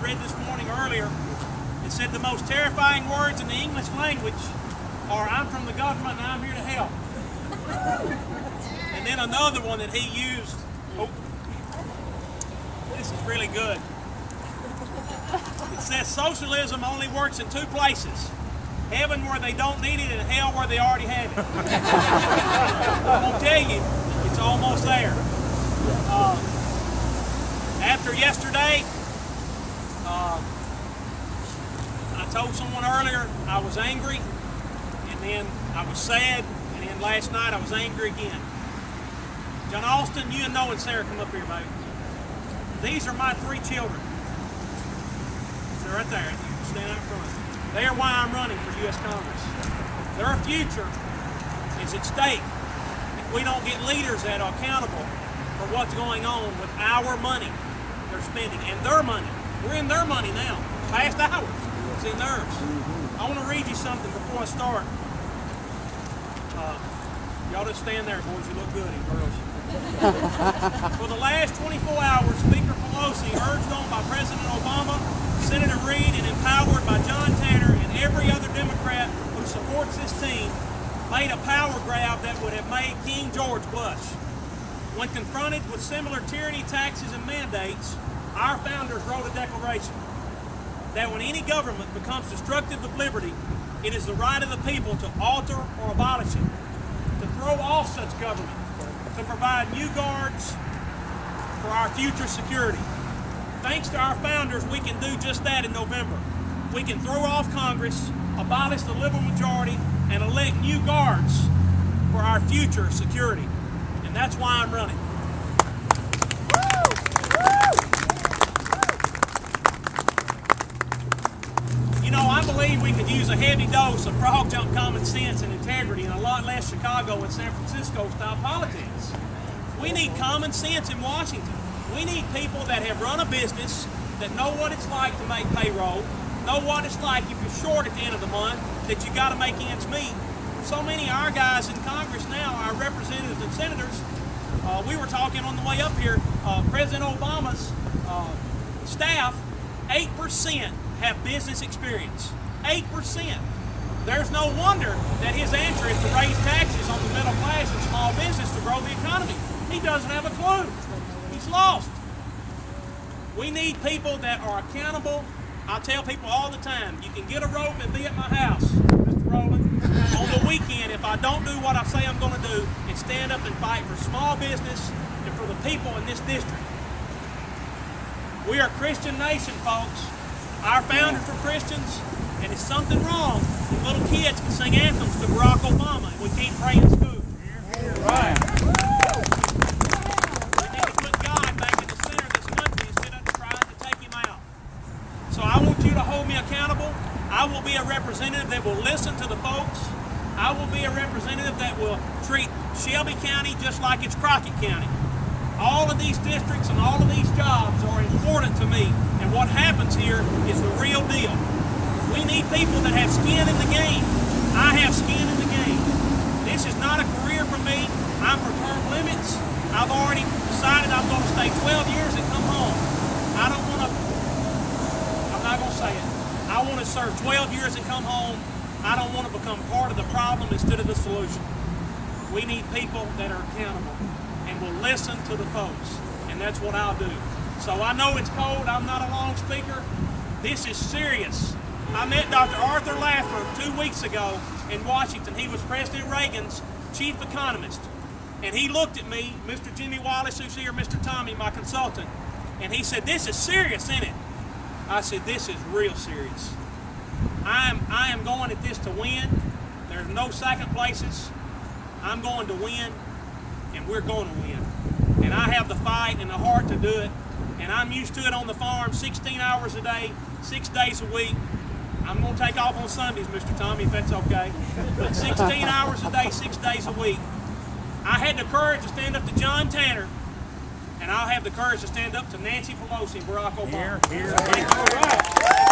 read this morning earlier. It said the most terrifying words in the English language are, "I'm from the government and I'm here to help." And then another one that he used, oh, this is really good. It says socialism only works in two places: heaven where they don't need it and hell where they already have it. I'm going to tell you, it's almost there. After yesterday, I told someone earlier I was angry, and then I was sad, and then last night I was angry again. John Austin, you and Noah and Sarah, come up here, baby. These are my three children. They're right there. You stand out front. They are why I'm running for U.S. Congress. Their future is at stake if we don't get leaders that are accountable for what's going on with our money they're spending and their money. We're in their money now. Past ours. It's in theirs. I want to read you something before I start. Y'all just stand there, boys. You look good, and girls. For the last 24 hours, Speaker Pelosi, urged on by President Obama, Senator Reid, and empowered by John Tanner and every other Democrat who supports this team, made a power grab that would have made King George blush. When confronted with similar tyranny, taxes, and mandates, our founders wrote a declaration that when any government becomes destructive of liberty, it is the right of the people to alter or abolish it, to throw off such government, to provide new guards for our future security. Thanks to our founders, we can do just that in November. We can throw off Congress, abolish the liberal majority, and elect new guards for our future security. And that's why I'm running. You know, I believe we could use a heavy dose of frog jump common sense and integrity and a lot less Chicago and San Francisco style politics. We need common sense in Washington. We need people that have run a business, that know what it's like to make payroll, know what it's like if you're short at the end of the month, that you got to make ends meet. So many of our guys in Congress now, our representatives and senators, we were talking on the way up here, President Obama's staff, 8% have business experience. 8%. There's no wonder that his answer is to raise taxes on the middle class and small business to grow the economy. He doesn't have a clue. He's lost. We need people that are accountable. I tell people all the time, you can get a rope and be at my house, Mr. Rowland. On the weekend, if I don't do what I say I'm going to do, and stand up and fight for small business and for the people in this district. We are a Christian nation, folks. Our founders were Christians, and it's something wrong when little kids can sing anthems to Barack Obama and we can't pray in school. Right. We need to put God back in the center of this country instead of trying to take him out. So I want you to hold me accountable. I will be a representative that will listen to the folks. I will be a representative that will treat Shelby County just like it's Crockett County. All of these districts and all of these jobs are important to me, and what happens here is the real deal. We need people that have skin in the game. I have skin in the game. This is not a career for me. I'm for term limits. I've already decided I'm going to stay 12 years and come home. I don't want to, I'm not going to say it. I want to serve 12 years and come home. I don't want to become part of the problem instead of the solution. We need people that are accountable and will listen to the folks, and that's what I'll do. So I know it's cold. I'm not a long speaker. This is serious. I met Dr. Arthur Laffer 2 weeks ago in Washington. He was President Reagan's chief economist, and he looked at me, Mr. Jimmy Wallace, who's here, Mr. Tommy, my consultant, and he said, "This is serious, isn't it?" I said, "This is real serious. I am going at this to win. There's no second places. I'm going to win, and we're going to win. And I have the fight and the heart to do it. And I'm used to it on the farm 16 hours a day, 6 days a week. I'm going to take off on Sundays, Mr. Tommy, if that's okay. But 16 hours a day, 6 days a week. I had the courage to stand up to John Tanner, and I'll have the courage to stand up to Nancy Pelosi and Barack Obama. Here, here, here. All right.